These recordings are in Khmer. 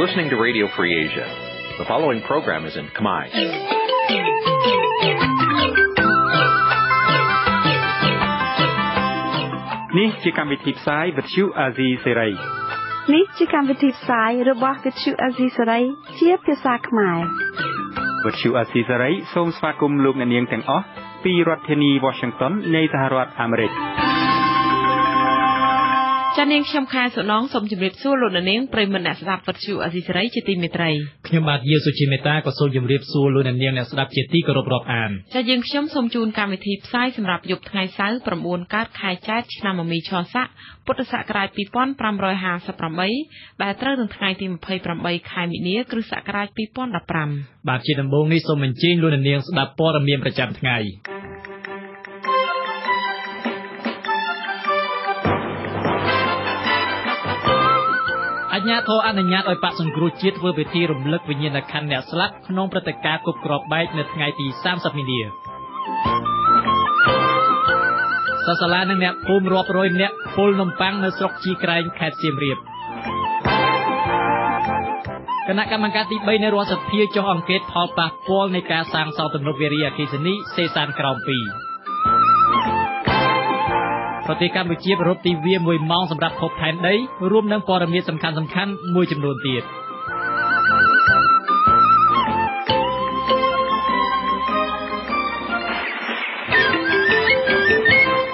listening to Radio Free Asia. The following program is in Khmer. Nǐ chi càm bi tiệp xáy vệt chiu a zì sê ray. Nǐ chi càm bi tiệp xáyរបស់វិទ្យុអាស៊ីសេរីជាភាសាខ្មែរវិទ្យុអាស៊ីសេរីសូមស្វាគមន៍លោកអ្នកនាងទាំងអស់ពីរដ្ឋធានី Washington នៃសហរដ្ឋអាមេរិកចានាងខ្ញុំខែសុណងសូមជម្រាបសួរលោកអ្នកនាងប្រិយមិត្តអ្នកស្ដាប់វិទ្យុអាស៊ីសេរីជាទីមេត្រីខ្ញុំបាទយាសុជីមេតាក៏សូមជម្រាបសួរលោកអ្នកនាងអ្នកស្ដាប់ជាទីគោរពរាប់អានចាយើងខ្ញុំសូមជូនកម្មវិធីផ្សាយសម្រាប់យប់ថ្ងៃសៅរ៍9កើតខែចែកឆ្នាំមមីឆស័កពុទ្ធសករាជ2558ដែលត្រូវនឹងថ្ងៃទី28ខែមីនាគ្រិស្តសករាជ2015បាទជាដំបូងនេះសូមអញ្ជើញលោកអ្នកនាងស្ដាប់ព័ត៌មានប្រចាំថ្ងៃអាជ្ញាធរអនុញ្ញាតឲ្យបកសង្គ្រោះជាតិធ្វើពិធីរំលឹកវិញ្ញាណក្ខន្ធអ្នកស្លាប់ក្នុងព្រឹត្តិការណ៍គប់គ្រាប់បែកនៅថ្ងៃទី30មីនាសាលានិងអ្នកភូមិរាប់រយនាក់ពលនំប៉័ងនៅស្រុកជីក្រែងខេត្តសៀមរាបគណៈកម្មការទី3នៃរដ្ឋសភាចុះអង្កេតផលប៉ះពាល់នៃការសាងសង់ទំនប់វារីអគ្គិសនីសេសានក្រោម2ប្រទេសកម្ពុជាប្រពៃទិវា1ម៉ោងសម្រាប់ភពផែនដីរួមនឹងព័ត៌មានសំខាន់ៗមួយចំនួនទៀត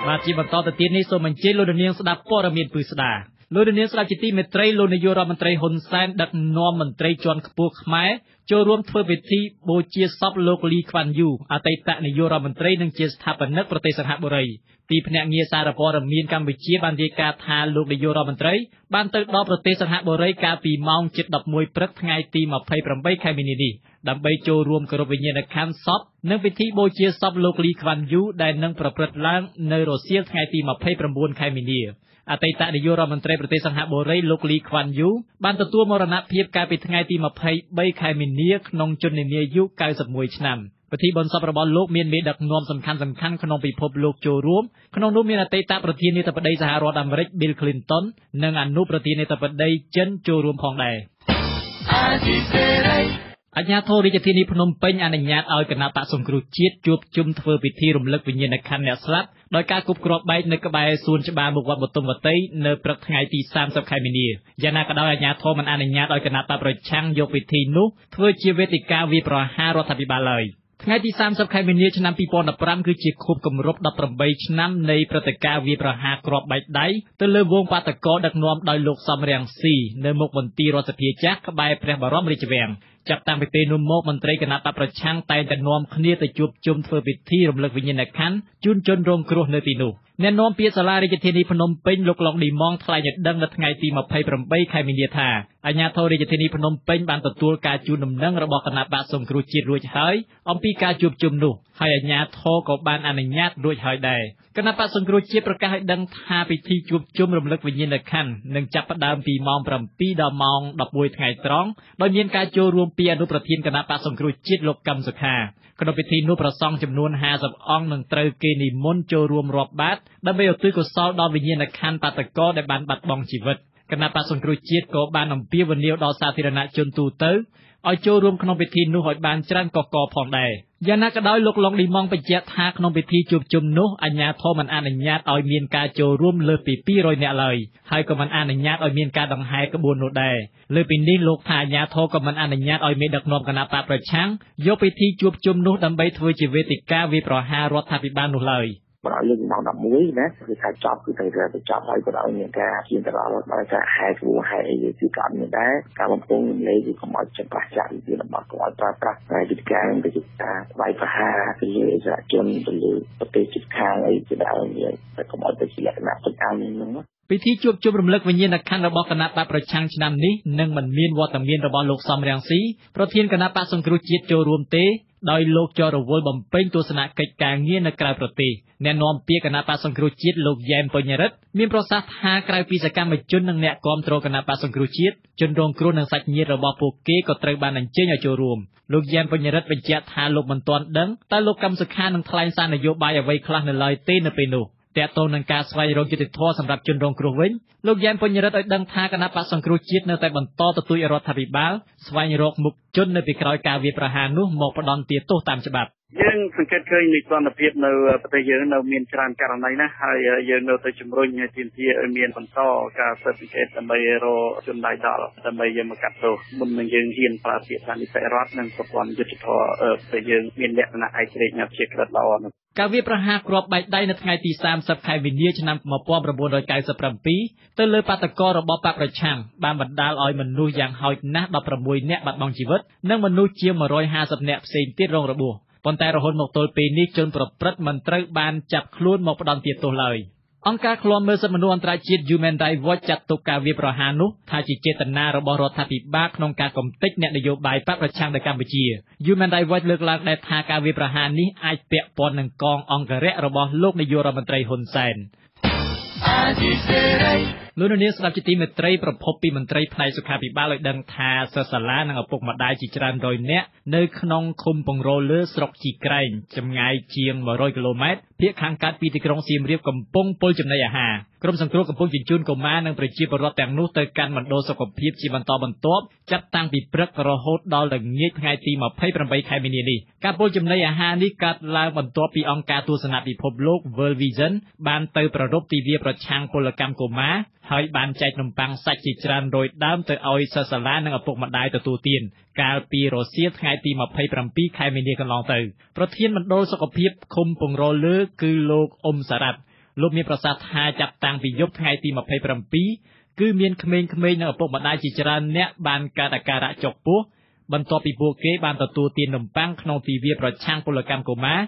បាទជាបន្តទៅទៀតនេះសូមអញ្ជើញលោកនាងស្ដាប់ព័ត៌មានពិស្ដាលោកនាងស្ដាប់ជាទីមេត្រីលោកនាយករដ្ឋមន្ត្រីហ៊ុនសែនដឹកនាំមន្ត្រីជាន់ខ្ពស់ខ្មែរចូលរួមធ្វើពិធីបូជាសពលោកលីខ្វាន់យូអតីតនាយករដ្ឋមន្ត្រីនិងជាស្ថាបនិកប្រទេសសិង្ហបុរីទីភ្នាក់ងារសារព័ត៌មានកម្ពុជាបានរាយការណ៍ថាលោកនាយករដ្ឋមន្ត្រីបានទៅដល់ប្រទេសសិង្ហបុរីកាលពីម៉ោង 7:11 ព្រឹកថ្ងៃទី28ខែមីនានេះដើម្បីចូលរួមគោរពវិញ្ញាណក្ខន្ធសពនិងពិធីបូជាសពលោកលីខ្វាន់យូដែលនឹងប្រព្រឹត្តឡើងនៅរសៀលថ្ងៃទី29ខែមីនាអតីតនាយករដ្ឋមន្ត្រីប្រទេសសិង្ហបុរីលោកលីខ្វាន់យូបានទទួលមរណភាពកាលពីថ្ងៃទី23ខែមីនាក្នុងជន្មាយុ91ឆ្នាំពិធីបុណ្យសពរបស់លោកមានមេដឹកនាំសំខាន់ៗក្នុងពិភពលោកចូលរួមក្នុងនោះមានអតីតប្រធានាធិបតីសហរដ្ឋអាមេរិក Bill Clinton និងអនុប្រធានាធិបតីចិនចូលរួមផងដែរអាជ្ញាធររាជធានីភ្នំពេញអនុញ្ញាតឲ្យគណៈបក្សសង្គ្រោះជាតិជួបជុំធ្វើពិធីរំលឹកវិញ្ញាណក្ខន្ធអ្នកស្លាប់ដោយការគប់គ្រាប់បែកនៅក្បែរសួនច្បារមុខវត្តបទុមវត្តីនៅព្រឹកថ្ងៃទី30ខែមីនាយ៉ាងណាក៏ដោយអាជ្ញាធរមិនអនុញ្ញាតឲ្យគណៈបក្សប្រឆាំងយកពិធីនោះធ្វើជាវេទិកាវាយប្រហាររដ្ឋាភិបាលឡើយថ្ងៃទី30ខែមីនាឆ្នាំ2015គឺជាខួបគម្រប់18ឆ្នាំនៃព្រឹត្តិការណ៍វាយប្រហារគ្រាប់បែកដៃទៅលើវងបាតកោដឹកនាំដោយលោកសំរងស៊ីនៅមុខមន្ទីររដ្ឋសភាចាស់ក្បែរព្រះបរមរាជវាំងចាប់តាំងពីពេលនោះមកមន្ត្រីគណៈបកប្រឆាំងតែងតែនាំគ្នាទៅជួបជុំធ្វើពិធីរំលឹកវិញ្ញាណក្ខន្ធជូនជនរងគ្រោះនៅទីនោះអ្នកនាំពាក្យសាលារាជធានីភ្នំពេញលោកឡុងឌីម៉ងថ្លែងឲ្យដឹងនៅថ្ងៃទី28ខែមីនាថាអាជ្ញាធររាជធានីភ្នំពេញបានទទួលការជូនដំណឹងរបស់គណៈបកសង្គ្រោះជាតិរួចហើយអំពីការជួបជុំនោះហើយអាជ្ញាធរក៏បានអនុញ្ញាតរួចហើយដែរគណៈបកសង្គ្រោះជាតិប្រកាសឲ្យដឹងថាពិធីជួបជុំរំលឹកវិញ្ញាណក្ខន្ធនឹងចាប់ផ្ដើមពីម៉ោង 7 ដល់ម៉ោង 11 ថ្ងៃត្រង់ដោយមានការចូលរួមពីអនុប្រធានគណៈបកសង្គ្រោះជាតិលោកកឹមសុខាក្នុងពិធីនោះព្រះសង្ឃចំនួន50អង្គនឹងត្រូវគេនិមន្តចូលរួមរាប់បាតដើម្បីឧទ្ទិសកុសលដល់វិញ្ញាណក្ខន្ធបាតុករដែលបានបាត់បង់ជីវិតគណៈបក្សសង្គ្រោះជាតិក៏បានអំពាវនាវដល់សាធារណជនទូទៅឲ្យចូលរួមក្នុងពិធីនោះឲ្យបានច្រើនកកផងដែរយ៉ាងណាក៏ដោយលោកឡុងឌីម៉ងបញ្ជាក់ថាក្នុងពិធីជួបជុំនោះអាជ្ញាធរមិនអនុញ្ញាតឲ្យមានការចូលរួមលើសពី200នាក់ឡើយហើយក៏មិនអនុញ្ញាតឲ្យមានការដង្ហែក្បួននោះដែរលើពីនេះលោកថាអាជ្ញាធរក៏មិនអនុញ្ញាតឲ្យមេដឹកនាំគណៈបកប្រឆាំងយកពិធីជួបជុំនោះដើម្បីធ្វើជាវេទិកាវាយប្រហាររដ្ឋាភិបាលនោះឡើយបើលើកម៉ោង11ណាគឺថាចប់គឺទៅចប់ហើយក៏ដោយមានការជាតរដល់ការហែគួរហែអីគឺក៏មានដែរការបំពងលេខគឺកុំឲ្យចំបាស់ចាក់ពីរបស់គាត់ប្រើប្រាស់ហើយវិធីការនឹងទៅការស្វ័យប្រហារទៅលើអិសរាជជនទៅលើប្រទេសជិតខាងអីជាដើមវាតែកុំឲ្យទៅជាលក្ខណៈទឹកអានហ្នឹងពិធីជួបជុំរំលឹកវិញ្ញាណក្ខន្ធរបស់គណៈបកប្រឆាំងឆ្នាំនេះនឹងមិនមានវត្តមានរបស់លោកសំរងស៊ីប្រធានគណៈបកសង្គ្រោះជាតិចូលរួមទេដោយលោកចរវល់បំពេញទស្សនកិច្ចការងារនៅក្រៅប្រទេសអ្នកនាំពាក្យគណៈបកសង្គ្រោះជាតិលោកយ៉ែម ពញ្ញរិទ្ធមានប្រសាសន៍ថាក្រៅពីសកម្មជននិងអ្នកគាំទ្រគណៈបកសង្គ្រោះជាតិជនរងគ្រោះនិងសាច់ញាតិរបស់ពួកគេក៏ត្រូវបានអញ្ជើញឲ្យចូលរួមលោកយ៉ែម ពញ្ញរិទ្ធបញ្ជាក់ថាលោកមិនទាន់ដឹងតើលោកកឹមសុខានឹងថ្លែងសារនយោបាយអ្វីខ្លះនៅឡើយទេនៅពេលនោះ តើតើនឹងការស្វែងរកយុត្តិធម៌សម្រាប់ជនរងគ្រោះវិញលោកយ៉ែមពញ្ញរិទ្ធឲ្យដឹងថាគណៈបក្សសង្គ្រោះជាតិនៅតែបន្តទទូចរដ្ឋាភិបាលស្វែងរកមុខជននៅពីក្រោយការវាយប្រហារនោះមកផ្ដន្ទាទោសតាមច្បាប់យើងសង្កេតឃើញនៃសន្តិភាពនៅប្រទេសយើងនៅមានច្រើនករណីណាស់ហើយយើងនៅតែជំរុញឲ្យទាមទារឲ្យមានបន្តការស៊ើបអង្កេតដើម្បីរកជនដៃដល់ដើម្បីយើងមកកាត់ទោសមុននឹងយើងហ៊ានប្រើពាក្យថានីតិរដ្ឋនិងប្រព័ន្ធយុត្តិធម៌ប្រទេសយើងមានលក្ខណៈឯករាជ្យជាក្រិតល្អការវាយប្រហារគ្រាប់បែកដៃនៅថ្ងៃទី30ខែមីនាឆ្នាំ1997ទៅលើបាតកោរបស់បកប្រឆាំងបានបណ្ដាលឲ្យមនុស្សយ៉ាងហោចណាស់16នាក់បាត់បង់ជីវិតនិងមនុស្សជាង150នាក់ផ្សេងទៀតរងរបួសប៉ុន្តែរហូតមកទល់ពេលនេះជនប្រព្រឹត្តមិនត្រូវបានចាប់ខ្លួនមកផ្ដន្ទាទោសឡើយអង្គការឃ្លាំមើលសិទ្ធិមនុស្សអន្តរជាតិ Human Rights Watch ចាត់ទុកការវាយប្រហារនោះថាជាចេតនារបស់រដ្ឋាភិបាលក្នុងការកំទេចអ្នកនយោបាយបកប្រឆាំងនៅកម្ពុជា Human Rights Watch លើកឡើងដែរថាការវាយប្រហារនេះអាចពាក់ព័ន្ធនឹងកងអង្គរៈរបស់លោកនាយករដ្ឋមន្ត្រីហ៊ុនសែនលោកនាងស្ដាប់ជាទីមេត្រីប្រពន្ធពីមន្ត្រីផ្នែកសុខាភិបាលឲ្យដឹងថាសិស្សសាលានិងឪពុកម្ដាយជាច្រើនរយនាក់នៅក្នុងឃុំពងរលើស្រុកជីក្រែងចម្ងាយជាង100គីឡូម៉ែត្រភាគខាងកើតពីទីក្រុងសៀមរាបកំពុងពុលចំណីអាហារក្រុមសង្គ្រោះកំពុងជញ្ជូនកុមារនិងប្រជាពលរដ្ឋទាំងនោះទៅកាន់មណ្ឌលសុខភាពជាបន្តបន្ទាប់ចាប់តាំងពីព្រឹករហូតដល់ល្ងាចថ្ងៃទី28ខែមីនានេះការពុលចំណីអាហារនេះកើតឡើងបន្ទាប់ពីអង្គការទស្សនៈពិភពលោក World Vision បានទៅប្រារព្ធទិវាប្រឆាំងពលកម្មកុមារហើយបានចែកនំប៉័ងសាច់ជាច្រើនរយដើមទៅឲ្យសិស្សសាលានិងឪពុកម្ដាយទទួលទានកាលពីរសៀលថ្ងៃទី27ខែមីនាកន្លងទៅប្រធានមណ្ឌលសុខភាពឃុំពងរលើគឺលោកអ៊ុំសារ៉ាត់លោកមានប្រសាសន៍ថាចាប់តាំងពីយប់ថ្ងៃទី27គឺមានក្មេងៗនិងឪពុកម្ដាយជាច្រើនអ្នកបានកើតអាការៈចុកពោះបន្ទាប់ពីពួកគេបានទទួលទាននំប៉័ងក្នុងទិវាប្រឆាំងពលកម្មកុមារ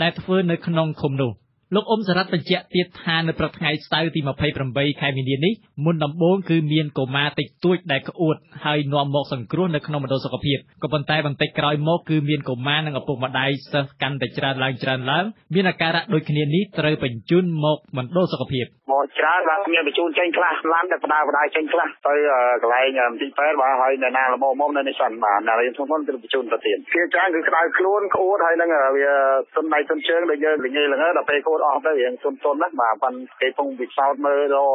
ដែលធ្វើនៅក្នុងឃុំនោះលោកអ៊ុំសារ៉ាត់បញ្ជាក់ទៀតថានៅព្រឹកថ្ងៃសៅរ៍ទី28ខែមីនានេះមុនដំបូងគឺមានកុមារតិចតួចដែលក្អួតហើយនាំមកសង្គ្រោះនៅក្នុងមណ្ឌលសុខភាពក៏ប៉ុន្តែបន្តិចក្រោយមកគឺមានកុមារនិងឪពុកម្ដាយសិស្សកាន់តែច្រើនឡើងមានអាការៈដូចគ្នានេះត្រូវបញ្ជូនមកមណ្ឌលសុខភាពមកច្រើនបាទមានបញ្ជូនចេញខ្លះឡានតែបដាចេញខ្លះទៅកន្លែងទីពេទ្យបាទហើយនៅណាល្មមនៅនេះសិនបាទណារៀនធំទៅបញ្ជូនទៅទៀតគេច្រើនគឺក្តៅខ្លួនក្អួតហើយនឹងវាសុនដៃសុនជើងដូចយើងល្ងាចល្ងើដល់ពេលក្អួតអស់ទៅរៀងសុនណាបាទប៉ុន្តែគេពងវិសោធមើលដល់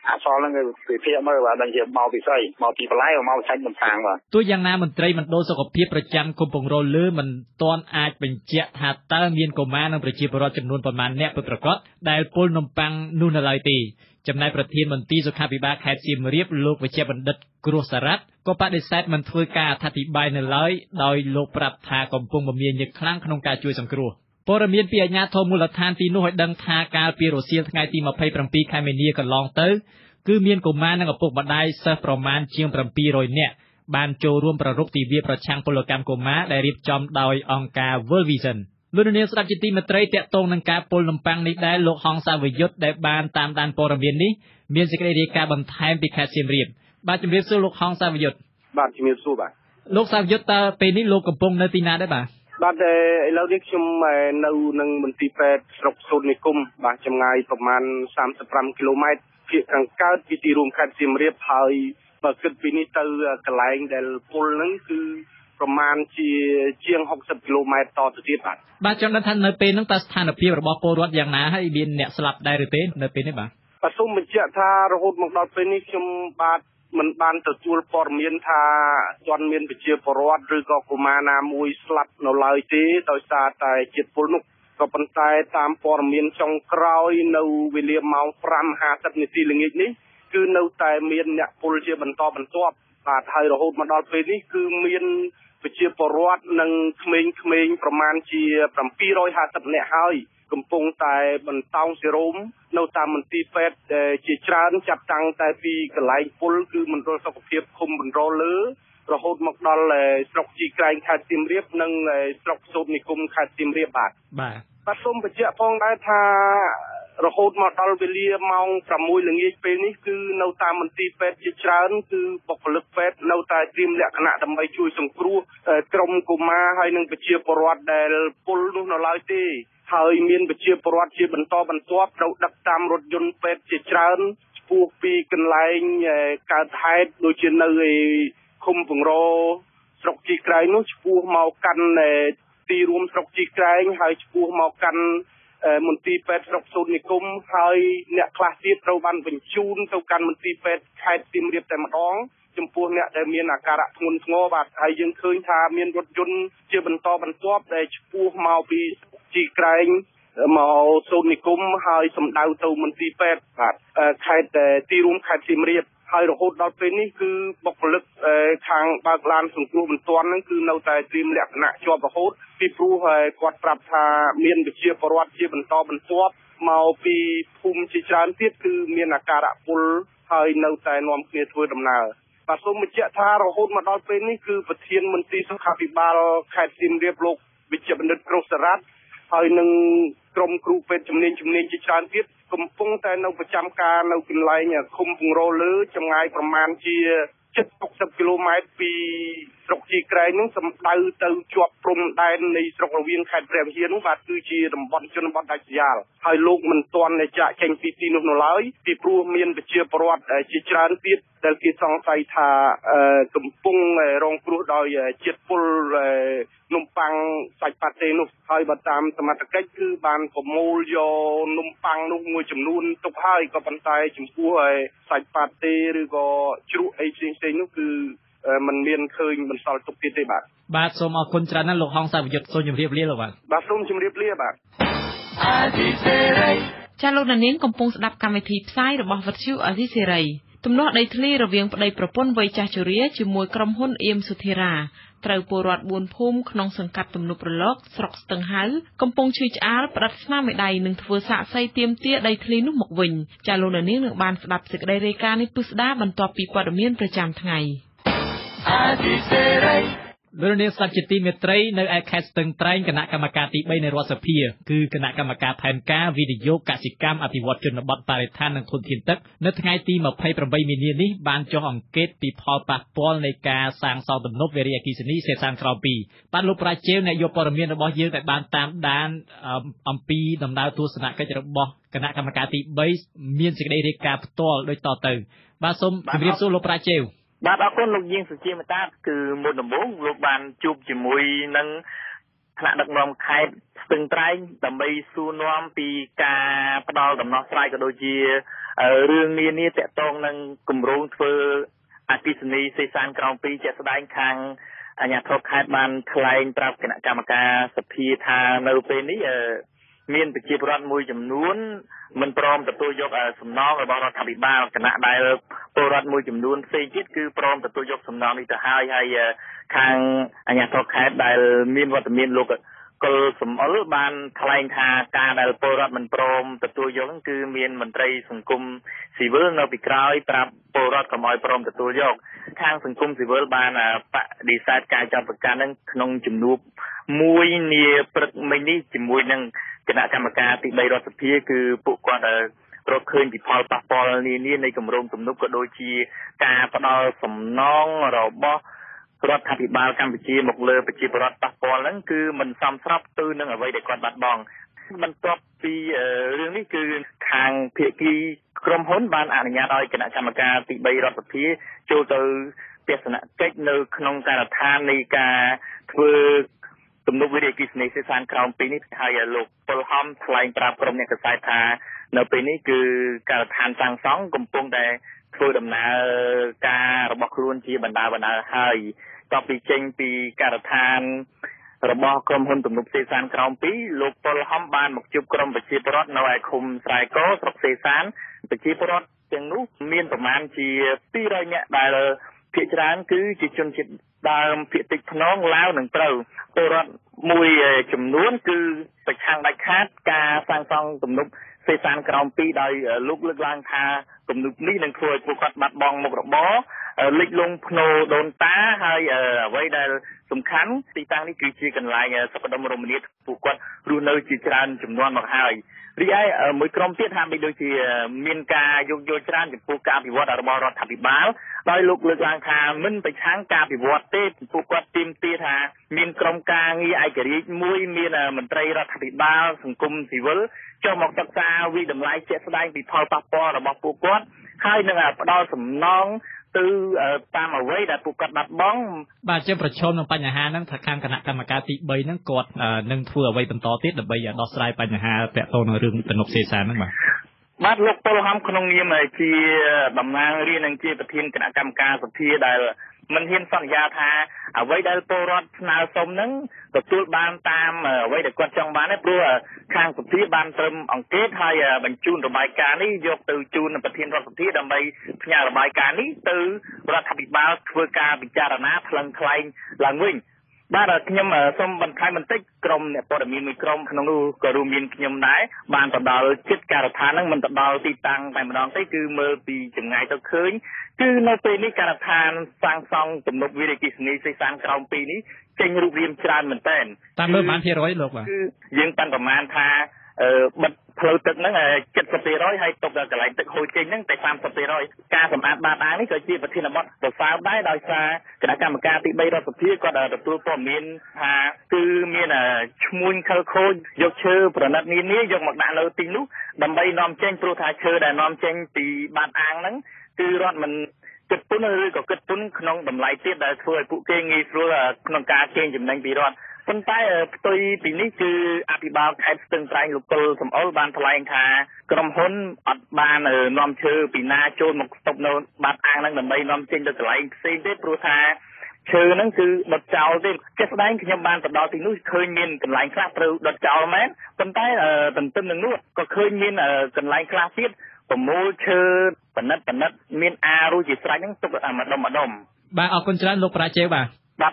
អសល់ហ្នឹងគឺវិភាគមើលបាទដឹងជាមកពីស្អីមកពីបន្លែមកចាញ់មិនខាងបាទទោះយ៉ាងណាមន្ត្រីមណ្ឌលសុខភាពប្រចាំគុំពងរលើមិនទាន់អាចបញ្ជាក់ថាតើមានកុមារនិងប្រជាពលរដ្ឋចំនួនប៉ុន្មានអ្នកពិតប្រាកដដែលពុលនំប៉័ងនោះនៅឡើយទេចំណែកប្រធានមន្ត្រីសុខាភិបាលខេត្តសៀមរាបលោកវេជ្ជបណ្ឌិតគ្រោះសារ៉ាត់ក៏បដិសេធមិនធ្វើការអធិប្បាយនៅឡើយដោយលោកប្រាប់ថាកំពុងមមាញឹកខ្លាំងក្នុងការជួយសង្គ្រោះព័ត៌មានពីអាជ្ញាធរមូលដ្ឋានទីនោះឲ្យដឹងថាកាលពីរសៀលថ្ងៃទី27ខែមីនាកន្លងទៅគឺមានកុមារនិងឪពុកម្ដាយសិស្សប្រមាណជាង700នាក់បានចូលរួមប្រារព្ធទិវាប្រឆាំងពលកម្មកុមារដែលរៀបចំដោយអង្គការ World Vision លោកនាងស្ដាប់ជាទីមេត្រីតាក់ទងនឹងការពុលនំប៉័ងនេះដែរលោកហងសាវយុទ្ធដែលបានតាមដានព័ត៌មាននេះមានសេចក្តីរាយការណ៍បន្ថែមពីខេត្តសៀមរាបបាទជំរាបសួរលោកហងសាវយុទ្ធបាទជំរាបសួរបាទលោកសាវយុទ្ធតើពេលនេះលោកកំពុងនៅទីណាដែរបាទបាទឥឡូវនេះខ្ញុំនៅនឹងមន្ទីរពេទ្យស្រុកសូត្រនិគមបាទចម្ងាយប្រមាណ35គីឡូម៉ែត្រភាគខាងកើតពីទីរួមខេត្តសៀមរាបហើយបើគិតពីនេះទៅកន្លែងដែលពុលហ្នឹងគឺប្រមាណជាង60គីឡូម៉ែត្រតទៅទៀតបាទចង់ដឹងថានៅពេលហ្នឹងតើស្ថានភាពរបស់ពលរដ្ឋយ៉ាងណាហើយមានអ្នកស្លាប់ដែរឬទេនៅពេលនេះបាទសូមបញ្ជាក់ថារហូតមកដល់ពេលនេះខ្ញុំបាទមិនបានទទួលព័ត៌មានថាទាន់មានប្រជាពលរដ្ឋឬក៏កុមារណាមួយស្លាប់នៅឡើយទេដោយសារតែជាតិពុលនោះក៏ប៉ុន្តែតាមព័ត៌មានចុងក្រោយនៅវេលាម៉ោង 5:50 នាទីល្ងាចនេះគឺនៅតែមានអ្នកពុលជាបន្តបន្ទាប់បាទហើយរហូតមកដល់ពេលនេះគឺមានប្រជាពលរដ្ឋនិងក្មេងៗប្រមាណជា750នាក់ហើយកំពុងតែបន្តោងសេរ៉ូមនៅតាមមន្ទីរពេទ្យជាច្រើនចាប់តាំងតែពីកន្លែងពុលគឺមណ្ឌលសុខភាពឃុំបន្រលើរហូតមកដល់ស្រុកជីក្រែងខេត្តសៀមរាបនិងស្រុកសូត្រនិគមខេត្តសៀមរាបបាទសូមបញ្ជាក់ផងដែរថារហូតមកដល់វេលាម៉ោង 6 ល្ងាចពេលនេះគឺនៅតាមមន្ទីរពេទ្យជាច្រើនគឺបុគ្គលិកពេទ្យនៅតែត្រៀមលក្ខណៈដើម្បីជួយសង្គ្រោះក្រុមកុមារហើយនិងប្រជាពលរដ្ឋដែលពុលនោះនៅឡើយទេហើយមានប្រជាពលរដ្ឋជាបន្តបន្ទាប់ត្រូវដឹកតាមរថយន្តពេទ្យជាច្រើនឆ្ពោះពីកន្លែងកើតហេតុដូចជានៅឃុំពងរស្រុកជីក្រែងនោះឆ្ពោះមកកាន់ទីរួមស្រុកជីក្រែងហើយឆ្ពោះមកកាន់ មន្ទីរពេទ្យស្រុកសូត្រនិគមហើយអ្នកខ្លះទៀតត្រូវបានបញ្ជូនទៅកាន់មន្ទីរពេទ្យខេត្តសៀមរាបតែម្ដងចំពោះអ្នកដែលមានអាការៈធ្ងន់ធ្ងរបាទហើយយើងឃើញថាមានរថយន្តជាបន្តបន្ទាប់ដែលឆ្ពោះមកពីជីក្រែងមកសូត្រនិគមហើយសម្ដៅទៅមន្ទីរពេទ្យបាទខេត្តទីរួមខេត្តសៀមរាបហើយរហូតដល់ពេលនេះគឺបុគ្គលិកខាងបើកឡានសង្គ្រោះបន្ទាន់ហ្នឹងគឺនៅតែត្រៀមលក្ខណៈជាប់រហូតពីព្រោះគាត់ប្រាប់ថាមានវិជាពលរដ្ឋជាបន្តបន្ទាប់មកពីភូមិជាច្រើនទៀតគឺមានអាការៈពុលហើយនៅតែនាំគ្នាធ្វើដំណើរបាទសូមបញ្ជាក់ថារហូតមកដល់ពេលនេះគឺប្រធានមន្ត្រីសុខាភិបាលខេត្តសៀមរាបលោកវិជ្ជបណ្ឌិតក្រោះសារ៉ាត់ហើយនឹងក្រុមគ្រូពេទ្យជំនាញជាច្រើនទៀតកំពុងតែនៅប្រចាំការនៅកន្លែងឃុំពងរលើចម្ងាយប្រមាណជា70 គីឡូម៉ែត្រពីស្រុកជីក្រែងនឹងសម្ដៅទៅជាប់ព្រំដែននៃស្រុករវៀងខេត្តព្រះវិហារនោះបាទគឺជាតំបន់ជនបទដាច់ស្រយាលហើយលោកមិនទាន់ចាក់ចេញពីទីនោះនៅឡើយពីព្រោះមានប្រជាពលរដ្ឋជាច្រើនទៀតដែលគេសង្ស័យថាកំពុងរងគ្រោះដោយជាតិពុលនំប៉័ងសាច់ប៉ាតេនោះហើយបើតាមសមត្ថកិច្ចគឺបានប្រមូលយកនំប៉័ងនោះមួយចំនួនទុកហើយក៏ប៉ុន្តែចំពោះសាច់ប៉ាតេឬក៏ជ្រក់អីផ្សេងៗនោះគឺมันមានឃើញបន្សល់ទុកទៀតទេបាទសូមអរគុណច្រើនណាស់លោកហងសាវយុទ្ធសូមជម្រាបលាលោកបាទសូមជម្រាបលាបាទចាលោកនាងកំពុងស្ដាប់កម្មវិធីផ្សាយរបស់វិទ្យុអាស៊ីសេរីទំនាស់ដីធ្លីរវាងប្តីប្រពន្ធវ័យចាស់ជរាជាមួយក្រុមហ៊ុនអៀមសុធារាត្រូវពលរដ្ឋ4ភូមិក្នុងសង្កាត់ទំនប់រលកស្រុកស្ទឹងហៅកំពុងឈឺឆ្អាលផ្ដាត់ស្នាមមេដៃនឹងធ្វើសាក្សីទាមទារដីធ្លីនោះមកវិញចាលោកនាងនឹងបានស្ដាប់សេចក្តីរាយការណ៍នេះពិស្ដាបន្ទាប់ពីព័ត៌មានប្រចាំថ្ងៃលោកនាងស្ដាប់ជាទីមេត្រីនៅឯខេត្តស្ទឹងត្រែងគណៈកម្មការទី3នៃរដ្ឋសភាគឺគណៈកម្មការផែនការវិនិយោគកសិកម្មអភិវឌ្ឍជនបទបរិស្ថាននិងធនធានទឹកនៅថ្ងៃទី28មីនានេះបានចុះអង្កេតពីផលប៉ះពាល់នៃការសាងសង់ទំនប់វារីអគ្គិសនីសេសានក្រោម2បាទលោកប្រាជេវអ្នកយកព័ត៌មានរបស់យើងដែលបានតាមដានអំពីដំណើរទស្សនកិច្ចរបស់គណៈកម្មការទី3មានសេចក្តីរាយការណ៍ផ្ទាល់ដូចតទៅបាទសូមជម្រាបសួរលោកប្រាជេវបាទអរគុណលោកយាងសុជាមតាគឺមុនដំបូងលោកបានជួបជាមួយនឹងថ្នាក់ដឹកនាំខេត្តស្ទឹងត្រែងដើម្បីសួរនាំពីការផ្ដល់ដំណោះស្រាយក៏ដូចជារឿងនានាទាក់ទងនឹងគម្រោងធ្វើអគ្គិសនីសេសានក្រោម2ជាក់ស្ដែងខាងអាជ្ញាធរខេត្តបានថ្លែងប្រាប់គណៈកម្មការសភាថានៅពេលនេះមានប្រជាពលរដ្ឋមួយចំនួនមិនព្រមទទួលយកសំណងរបស់រដ្ឋាភិបាលគណៈដែលពលរដ្ឋមួយចំនួនផ្សេងទៀតគឺព្រមទទួលយកសំណងនេះទៅហើយខាងអាជ្ញាធរខេត្តដែលមានវត្តមានលោកកុលសំអល់បានថ្លែងថាការដែលពលរដ្ឋមិនព្រមទទួលយកហ្នឹងគឺមានមន្ត្រីសង្គមស៊ីវិលនៅពីក្រោយប្រាប់ពលរដ្ឋកុំឲ្យព្រមទទួលយកខាងសង្គមស៊ីវិលបានបដិសេធការចោទប្រកាន់ហ្នឹងក្នុងជំនួបមួយនាព្រឹកមិញនេះជាមួយនឹងគណៈកម្មការទី3រដ្ឋសភាគឺពួកគាត់រកឃើញពីផលប៉ះពាល់នានានៃគម្រោងទំនប់ក៏ដូចជាការផ្ដល់សំណងរបស់រដ្ឋាភិបាលកម្ពុជាមកលើប្រជាពលរដ្ឋប៉ះពាល់ហ្នឹងគឺមិនសមស្របទៅនឹងអ្វីដែលគាត់បាត់បង់បន្ទាប់ពីរឿងនេះគឺខាងភាគីក្រុមហ៊ុនបានអនុញ្ញាតឲ្យគណៈកម្មការទី3រដ្ឋសភាចូលទៅទស្សនកិច្ចនៅក្នុងការដ្ឋាននៃការធ្វើទំនប់វារីអគ្គិសនីសេសានក្រោម2នេះហើយលោកពលហំថ្លែងប្រាប់ក្រុមអ្នកកសែតថានៅពេលនេះគឺការដ្ឋានសាងសង់កំពុងតែធ្វើដំណើរការរបស់ខ្លួនជាបណ្ដាហើយតពីចេញពីការដ្ឋានរបស់ក្រុមហ៊ុនទំនប់សេសានក្រោម2លោកពលហំបានមកជួបក្រុមប្រជាពលរដ្ឋនៅឯឃុំស្រែកោស្រុកសេសានប្រជាពលរដ្ឋទាំងនោះមានប្រមាណជា200នាក់ដែលភាគច្រើនគឺជាជនជាតិដើមភាគតិចភ្នងឡាវនិងត្រូវពលរដ្ឋមួយចំនួនគឺប្រឆាំងដាច់ខាតការសាងសង់ទំនប់សេសានក្រោម2ដោយលោកលើកឡើងថាទំនប់នេះនឹងធ្វើឲ្យពួកគាត់បាត់បង់មុខរបរលិចលង់ភ្នូរដូនតាហើយអ្វីដែលសំខាន់ទីតាំងនេះគឺជាកន្លែងសុខដុមរមនាពួកគាត់រស់នៅជាច្រើនចំនួនមកហើយរីឯមួយក្រុមទៀតហាក់បីដូចជាមានការយោគយល់ច្រើនចំពោះការអភិវឌ្ឍរបស់រដ្ឋាភិបាលដោយលោកលើកឡើងថាមិនប្រឆាំងការអភិវឌ្ឍទេពួកគាត់ទាមទារថាមានក្រុមការងារឯករាជ្យមួយមានមន្ត្រីរដ្ឋាភិបាលសង្គមស៊ីវិលចុះមកសិក្សាវិតម្លៃជាក់ស្ដែងពីផលប៉ះពាល់របស់ពួកគាត់ហើយនឹងផ្ដល់សំណង ទៅតាមអ្វីដែលពួកគាត់បាត់បង់បាទជាប្រឈមនឹងបញ្ហាហ្នឹងថាខាងគណៈកម្មការទី3ហ្នឹងគាត់នឹងធ្វើអ្វីបន្តទៀតដើម្បីដោះស្រាយបញ្ហាពាក់ទងនឹងរឿងទំនប់សេសានហ្នឹងបាទលោកពលហំក្នុងនាមជាតំណាងរាស្ត្រនិងជាប្រធានគណៈកម្មការសភាដែលមិនហ៊ានសន្យាថាអ្វីដែលពលរដ្ឋស្នើសុំហ្នឹងទទួលបានតាមអ្វីដែលគាត់ចង់បានទេព្រោះខាងសភាបានត្រឹមអង្កេតហើយបញ្ជូនរបាយការណ៍នេះយកទៅជូនប្រធានរដ្ឋសភាដើម្បីផ្ញើរបាយការណ៍នេះទៅរដ្ឋាភិបាលធ្វើការពិចារណាថ្លឹងថ្លែងឡើងវិញបាទខ្ញុំសូមបន្ថែមបន្តិចក្រុមអ្នកព័ត៌មានមួយក្រុមក្នុងនោះក៏រួមមានខ្ញុំដែរបានទៅដល់ជិតការដ្ឋានហ្នឹងមិនទៅដល់ទីតាំងតែម្ដងទេគឺមើលពីចម្ងាយទៅឃើញគឺនៅពេលនេះការដ្ឋានសាងសង់ទំនប់វារីអគ្គិសនីសេសានក្រោម2នេះចេញរូបរាងច្រើនមែនតើតាមមើលបាន%លោកបាទគឺយើងបានប្រមាណថាបិទផ្លូវទឹកហ្នឹង 70% ហើយទុកដល់កន្លែងទឹកហូរចេញហ្នឹងតែ 30% ការសម្អាតបាតអាងនេះក៏ជាប្រធានបទប្រសើរដែរដោយសារគណៈកម្មការទី3រដ្ឋសភាគាត់ទទួលព័ត៌មានថាគឺមានឈ្មួញខលខូចយកឈើប្រណិតនានាយកមកដាក់នៅទីនោះដើម្បីនាំចេញព្រោះថាឈើដែលនាំចេញពីបាតអាងហ្នឹងគឺរដ្ឋមិនគិតពន្ធឬក៏គិតពន្ធក្នុងតម្លៃទៀតដែលធ្វើឲ្យពួកគេងាយស្រួលក្នុងការកេងចំណេញពីរដ្ឋប៉ុន្តែផ្ទុយពីនេះគឺអភិបាលខេត្តស្ទឹងត្រែងលោកកុលសំអល់បានថ្លែងថាក្រុមហ៊ុនអត់បាននាំឈើពីណាចូលមកស្តុបនៅបាតអាងហ្នឹងដើម្បីនាំចេញទៅកន្លែងផ្សេងទេព្រោះថាឈើហ្នឹងគឺដុតចោលទេជាក់ស្ដែងខ្ញុំបានទៅដល់ទីនោះឃើញមានកន្លែងខ្លះត្រូវដុតចោលមែនប៉ុន្តែទន្ទឹមនឹងនោះក៏ឃើញមានកន្លែងខ្លះទៀតប្រមូលឈើប៉និតមានអារួចជាស្រេចហ្នឹងទុកម្ដុំបាទអរគុណច្រើនលោកប្រាជ័យបាទ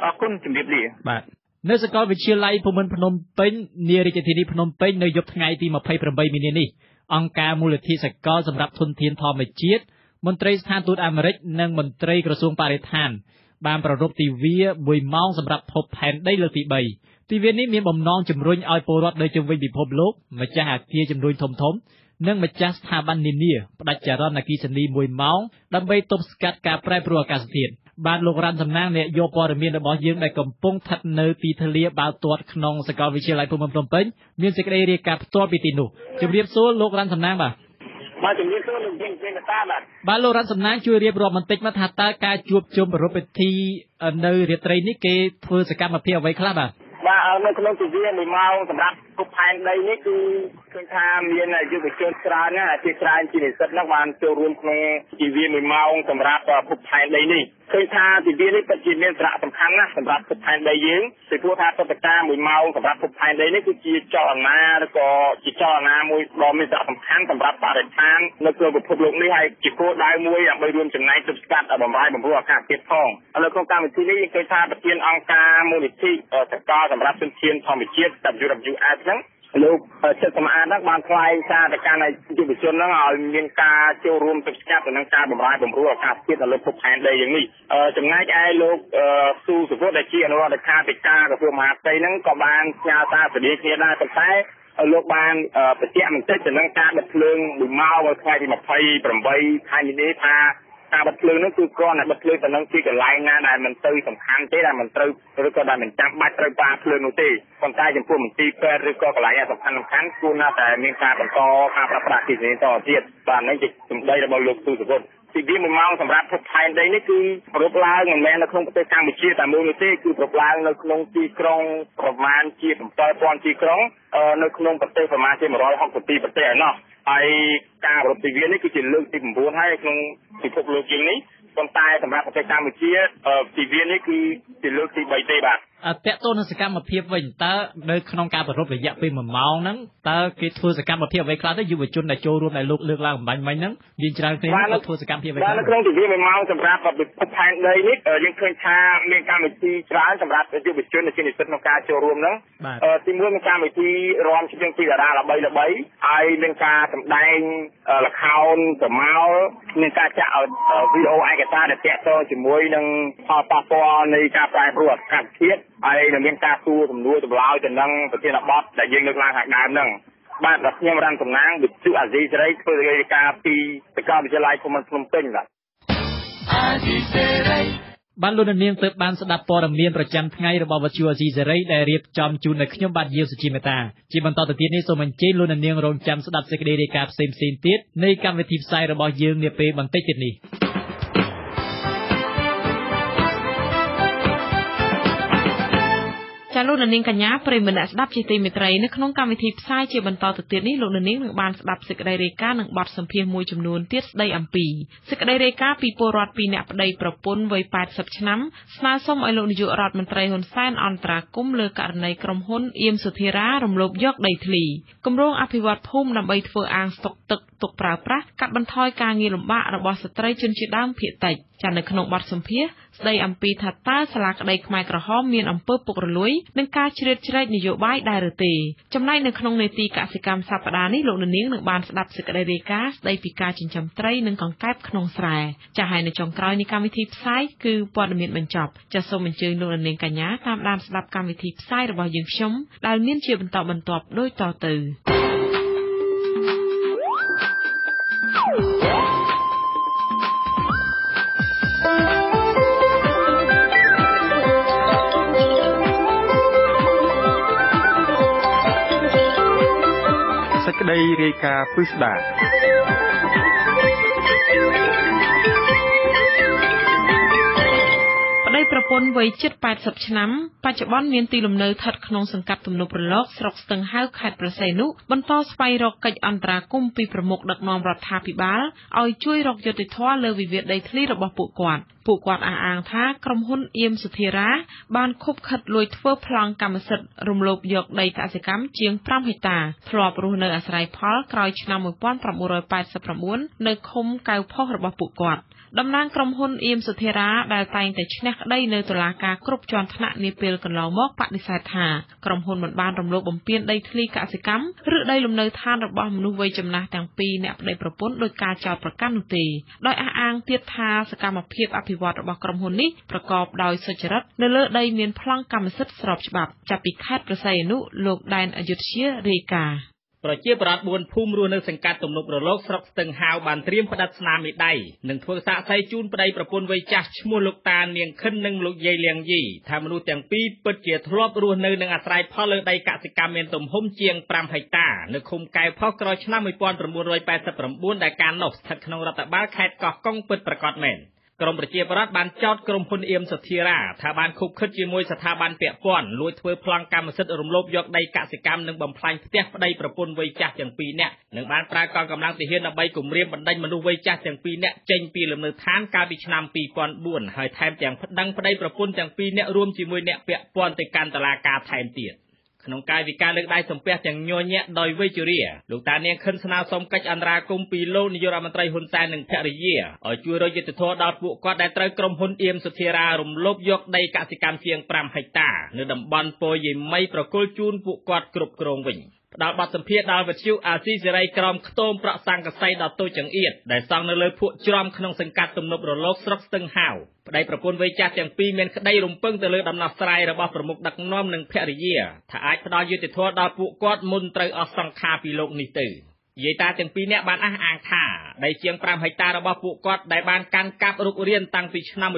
អរគុណជំរាបលាបាទនៅសាកលវិទ្យាល័យភូមិន្ទភ្នំពេញនារាជធានីភ្នំពេញនៅយប់ថ្ងៃទី28មីនានេះអង្គការមូលនិធិសកលសម្រាប់ធនធានធម្មជាតិមន្ត្រីស្ថានទូតអាមេរិកនិងមន្ត្រីក្រសួងបរិស្ថានបានប្រារព្ធទិវា1ម៉ោងសម្រាប់ភពផែនដីលើកទី3ទិវានេះមានបំណងជំរុញឲ្យពលរដ្ឋនៅជុំវិញពិភពលោកម្ចាស់អគារជំនួញធំៗនិងម្ចាស់ស្ថាប័ននានាផ្ដាច់ចរន្តអគ្គិសនី1ម៉ោងដើម្បីទប់ស្កាត់ការប្រែប្រួលអាកាសធាតុបានលោករ៉ាន់សំណាងអ្នកយកព័ត៌មានរបស់យើងដែលកំពុងស្ថិតនៅទីធ្លាបាល់ទាត់ក្នុងសាកលវិទ្យាល័យភូមិន្ទភ្នំពេញមានសេចក្តីរាយការណ៍ផ្ទាល់ពីទីនោះជម្រាបសួរលោករ៉ាន់សំណាងបាទជំរាបសួរលោកយើងពេញតាបាទលោករ៉ាន់សំណាងជួយរៀបរាប់បន្តិចមកថាតើការជួបជុំប្រពៃពិធីនៅរាត្រីនេះគេធ្វើសកម្មភាពអ្វីខ្លះបាទនៅក្នុងទិវា1ម៉ោងសម្រាប់ភពផែនដីនេះគឺឃើញថាមានយុវជនច្រើនណាស់ជាច្រើនជានិស្សិតហ្នឹងបានចូលរួមក្នុងទិវា1ម៉ោងសម្រាប់ភពផែនដីនេះឃើញថាទិវានេះពិតជាមានសារៈសំខាន់ណាស់សម្រាប់ភពផែនដីយើងពីព្រោះថាព្រឹត្តិការណ៍1ម៉ោងសម្រាប់ភពផែនដីនេះគឺជាចលនាឬក៏ជាចលនាមួយដ៏មានសារៈសំខាន់សម្រាប់បរិស្ថាននៅក្នុងពិភពលោកនេះហើយជាគោលដៅមួយដើម្បីរួមចំណែកទប់ស្កាត់បំរែបំរួលអាកាសធាតុផងនៅក្នុងកម្មវិធីនេះយើងឃើញថាប្រធានអង្គការមូលនិធិសកលសម្រាប់ធនធានធម្មជាតិ WWF ហ្នឹងលោកចិត្តសម្អាតហ្នឹងបានថ្លែងសារទៅកាន់យុវជនហ្នឹងឲ្យមានការចូលរួមទប់ស្កាត់ទៅនឹងការបំរែបំរួលអាកាសធាតុនៅលើភពផែនដីយ៉ាងនេះចំណែកឯលោកស៊ូសុវត្ថិដែលជាអនុរដ្ឋលេខាធិការក្រសួងមហាផ្ទៃហ្នឹងក៏បានផ្ញើសារស្ដីគ្នាដែរប៉ុន្តែលោកបានបញ្ជាក់បន្តិចទៅនឹងការបិទភ្លើង1ម៉ោងនៅថ្ងៃទី28ខែមីនាថាការបិទភ្លើងនោះគឺគ្រាន់តែបិទភ្លើងទៅនឹងជាកន្លែងណាដែលមិនទៅសំខាន់ទេដែលមិនត្រូវឬក៏ដែលមិនចាំបាច់ត្រូវប្រើភ្លើងនោះទេប៉ុន្តែចំពោះមន្ទីរពេទ្យឬក៏កន្លែងសំខាន់គួរណាស់តែមានការបន្តការប្រើប្រាស់អគ្គិសនីតទៀតបាទនេះជាសម្ដីរបស់លោកស៊ូសុវត្ថិទិវា1ម៉ោងសម្រាប់ភពផែនដីនេះគឺប្រពឡើងមិនមែននៅក្នុងប្រទេសកម្ពុជាតែមួយនោះទេគឺប្រពឡើងនៅក្នុងទីក្រុងប្រមាណជា 7,000 ទីក្រុងនៅក្នុងប្រទេសប្រមាណជា 162 ប្រទេសឯណោះហើយការប្រពៃទិវានេះគឺជាលើកទី9ហើយក្នុងពិភពលោកជាងនេះប៉ុន្តែសម្រាប់ប្រទេសកម្ពុជាទិវានេះគឺជាលើកទី3ទេបាទតកតូននឹងសកម្មភាពវិញតើនៅក្នុងការប្រពៃរយៈពេល1ម៉ោងហ្នឹងតើគេធ្វើសកម្មភាពអ្វីខ្លះទៅយុវជនដែលចូលរួមដែលលោកលើកឡើងបំបញ្ញមិញហ្នឹងមានច្រើនគ្នាគាត់ធ្វើសកម្មភាពអ្វីខ្លះនៅក្នុងទិវា1ម៉ោងសម្រាប់ពិភពផែនដីនេះយើងឃើញថាមានកម្មវិធីច្រើនសម្រាប់យុវជនដែលជានិស្សិតក្នុងការចូលរួមហ្នឹងទីមួយមានកម្មវិធីរាំច្រៀងពីតារាល្បីហើយមានការសម្ដែងល្ខោនស្រមោលមានការចាក់វីដេអូឯកសារដែលទាក់ទងជាមួយនឹងផលប៉ះពាល់នៃការប្រែប្រួលអាកាសធាតុហើយនឹងមានការសួរសំណួរចម្លើយទៅនឹងប្រធានបទដែលយើងលើកឡើងខាងដើមហ្នឹងបាទដល់ខ្ញុំរ៉ាន់សំណាងវិទ្យុអាស៊ីសេរីធ្វើរាយការណ៍ពីសាកលវិទ្យាល័យភូមិន្ទភ្នំពេញបាទអាស៊ីសេរីបានលោកនាងទៅបានស្ដាប់ព័ត៌មានប្រចាំថ្ងៃរបស់វិទ្យុអាស៊ីសេរីដែលរៀបចំជូនដល់ខ្ញុំបាទយាវសុជីមេតាជាបន្តទៅទៀតនេះសូមអញ្ជើញលោកនាងរងចាំស្ដាប់សេចក្តីរាយការណ៍ផ្សេងៗទៀតនៃកម្មវិធីផ្សាយរបស់យើងនាពេលបន្តិចទៀតនេះ ចាលោកនាងកញ្ញាប្រិយមិត្តអ្នកស្ដាប់ជាទីមេត្រីនៅក្នុងកម្មវិធីផ្សាយជាបន្តទៅទៀតនេះលោកនាងនឹងបានស្ដាប់សេចក្តីរាយការណ៍និងបទសម្ភាសន៍មួយចំនួនទៀតស្ដីអំពីសេចក្តីរាយការណ៍ពីពលរដ្ឋ2នាក់ប្តីប្រពន្ធវ័យ80ឆ្នាំស្នើសុំឲ្យលោកនាយករដ្ឋមន្ត្រីហ៊ុនសែនអន្តរាគមន៍លើករណីក្រុមហ៊ុនអៀមសុធារារំលោភយកដីធ្លីគម្រោងអភិវឌ្ឍភូមិដើម្បីធ្វើអាងស្តុកទឹកទុកប្រើប្រាស់កាត់បន្ថយការងារលំបាករបស់ស្ត្រីជនជាតិដើមភាគតិចចានៅក្នុងបទសម្ភាសន៍ស្ដីអំពីថាតើសាលាក្តីខ្មែរក្រហមមានអំពើពុករលួយនិងការជ្រៀតជ្រែកនយោបាយដែរឬទេចំណែកនៅក្នុងនេតិកសិកម្មសប្តាហ៍នេះលោកនាងនឹងបានស្ដាប់សេចក្តីរាយការណ៍ស្ដីពីការចិញ្ចឹមត្រីនិងកង្កែបក្នុងស្រែចាហើយនៅចុងក្រោយនៃកម្មវិធីផ្សាយគឺព័ត៌មានបញ្ចប់ចាសូមអញ្ជើញលោកនាងកញ្ញាតាមដានស្ដាប់កម្មវិធីផ្សាយរបស់យើងខ្ញុំដែលមានជាបន្តបន្ទាប់ដូចតទៅសេចក្តីរាយការណ៍ពិស្ដាប្តីប្រពន្ធវ័យជិត80ឆ្នាំបច្ចុប្បន្នមានទីលំនៅស្ថិតក្នុងសង្កាត់ទំនប់រលកស្រុកស្ទឹងហៅខេត្តព្រះសីហនុបន្តស្វែងរកកិច្ចអន្តរាគមន៍ពីប្រមុខដឹកនាំរដ្ឋាភិបាលឲ្យជួយរកយុត្តិធម៌លើវិវាទដីធ្លីរបស់ពួកគាត់អះអាងថាក្រុមហ៊ុនអៀមសុធារាបានខុបខិតលួចធ្វើប្លង់កម្មសិទ្ធិរំលោភយកដីកសិកម្មជាង5ហិកតាធ្លាប់រស់នៅអាស្រ័យផលក្រោយឆ្នាំ1989នៅឃុំកៅផុសរបស់ពួកគាត់តំណាងក្រុមហ៊ុនអៀមសុធារាដែលតែងតែឈ្នះក្តីនៅតុលាការគ្រប់ជាន់ថ្នាក់នាពេលកន្លងមកបដិសេធថាក្រុមហ៊ុនមិនបានរំលោភបំពានដីធ្លីកសិកម្មឬដីលំនៅឋានរបស់មនុស្សវ័យចំណាស់ទាំងពីរអ្នកប្តីប្រពន្ធដោយការចោទប្រកាន់នោះទេដោយអះអាងទៀតថាសកម្មភាពអភិវឌ្ឍរបស់ក្រុមហ៊ុននេះប្រកបដោយសុចរិតនៅលើដីមានប្លង់កម្មសិទ្ធិស្របច្បាប់ចាប់ពីខេត្តព្រះសីហនុលោកដែនអយុធ្យារាយការណ៍ប្រជាប្រដ្ឋ4ភូមិរស់នៅសង្កាត់ទំនប់រលកស្រុកស្ទឹងហាវបានត្រៀមផ្ដាច់ស្នាមមេដៃនិងធ្វើសាកសីជូនប្តីប្រពន្ធវ័យចាស់ឈ្មោះលោកតានាងខិននិងលោកយាយលៀងយីថាមនុស្សទាំងពីរពិតជាធ្លាប់រស់នៅនិងអាស្រ័យផលលើដីកសិកម្មមានទំហំជាង5ហិកតានៅឃុំកែវផុសក្រោយឆ្នាំ1989ដែលការនោះស្ថិតក្នុងរដ្ឋបាលខេត្តកោះកុងពិតប្រាកដមែនក្រមប្រជាប្រដ្ឋបានចោទក្រុមហ៊ុនអៀមសុធារាថាបានខុបខិតជាមួយស្ថាប័នពាក់ព័ន្ធលួចធ្វើប្លង់កម្មសិទ្ធិរំលោភយកដីកសិកម្មនិងបំផ្លាញផ្ទះប្តីប្រពន្ធវ័យចាស់ទាំងពីរនាក់និងបានប្រើកងកម្លាំងទាហានដើម្បីគំរាមបណ្ដេញមនុស្សវ័យចាស់ទាំងពីរនាក់ចេញពីលំនៅឋានកាលពីឆ្នាំ2004ហើយថែមទាំងប្តឹងប្តីប្រពន្ធទាំងពីរនាក់រួមជាមួយអ្នកពាក់ព័ន្ធទៅកាន់តុលាការថែមទៀតក្នុងកាយវិការលើកដៃសំពះទាំងញ័រញាក់ដោយវ័យជរាលោកតានាងខិនស្នើសុំកិច្ចអន្តរាគមន៍ពីលោកនាយករដ្ឋមន្ត្រីហ៊ុនសែននិងភរិយាឲ្យជួយរកយុត្តិធម៌ដល់ពួកគាត់ដែលត្រូវក្រុមហ៊ុនអៀមសុធារារំលោភយកដីកសិកម្មជាង5ហិកតានៅតំបន់ពោធិ៍យីមៃប្រគល់ជូនពួកគាត់គ្រប់គ្រងវិញផ្ដល់បទសម្ភាសន៍ដល់វិទ្យុអាស៊ីសេរីក្រមខ្ទមប្រក់សង្កសីដល់តូចចង្អៀតដែលសង់នៅលើភក់ច្រំក្នុងសង្កាត់ទំនប់រលកស្រុកស្ទឹងហាវប្តីប្រពន្ធវ័យចាស់ទាំងពីរមានក្តីរំពឹងទៅលើដំណោះស្រាយរបស់ប្រមុខដឹកនាំនិងភរិយាថាអាចផ្ដល់យុត្តិធម៌ដល់ពួកគាត់មុនត្រូវអស់សង្ខារពីលោកនេះទៅយាយតាទាំងពីរនាក់បានអះអាងថាដីជាង5ហិកតារបស់ពួកគាត់ដែលបានកាន់កាប់រុករានតាំងពីឆ្នាំ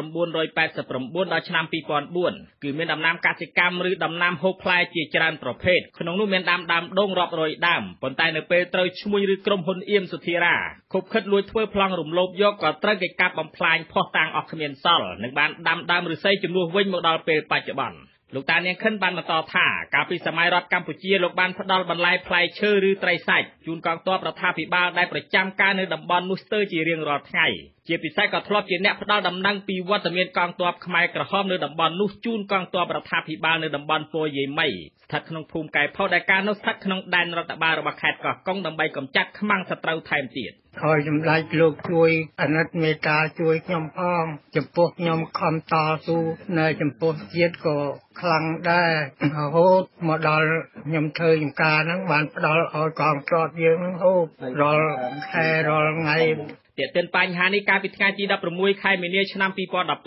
1989ដល់ឆ្នាំ2004គឺមានដំណាំកសិកម្មឬដំណាំហូបផ្លែជាច្រើនប្រភេទក្នុងនោះមានដើមដូងរាប់រយដើមប៉ុន្តែនៅពេលត្រូវឈ្មួញឬក្រុមហ៊ុនអៀមសុធារាខុបខិតលួចធ្វើប្លង់រំលោភយកក៏ត្រូវគេកាប់បំផ្លាញភ័ស្តុតាងអស់គ្មានសល់និងបានដាំដើមឫស្សីជំនួសវិញមកដល់ពេលបច្ចុប្បន្នលោកតានាងខិនបានបន្តថាកាលពីសម័យរដ្ឋកម្ពុជាលោកបានផ្ដល់បន្លែផ្លែឈើឬត្រីសាច់ជូនកងទ័ពរដ្ឋាភិបាលដែលប្រចាំការនៅតំបន់នោះស្ទើរជារៀងរាល់ថ្ងៃជាពិសេសក៏ធ្លាប់ជាអ្នកផ្ដល់ដំណឹងពីវត្តមានកងទ័ពខ្មែរក្រហមនៅតំបន់នោះជូនកងទ័ពរដ្ឋាភិបាលនៅតំបន់ពោធិ៍យីមៃស្ថិតក្នុងភូមិកែវផុសដែលការនោះស្ថិតក្នុងដែនរដ្ឋបាលរបស់ខេត្តកោះកុងដើម្បីកម្ចាត់ខ្មាំងសត្រូវថែមទៀតហើយសម្ដេចលោកជួយអាណិតមេត្តាជួយខ្ញុំផងចំពោះខ្ញុំខំតស៊ូនៅចំពោះជាតិក៏ខ្លាំងដែររហូតមកដល់ខ្ញុំធ្វើចំការហ្នឹងបានផ្ដល់ឲ្យកងទ័ពយើងហ្នឹងហូបរាល់ខែរាល់ថ្ងៃទាក់ទិនបញ្ហានេះកាលពីថ្ងៃទី16ខែមីនាឆ្នាំ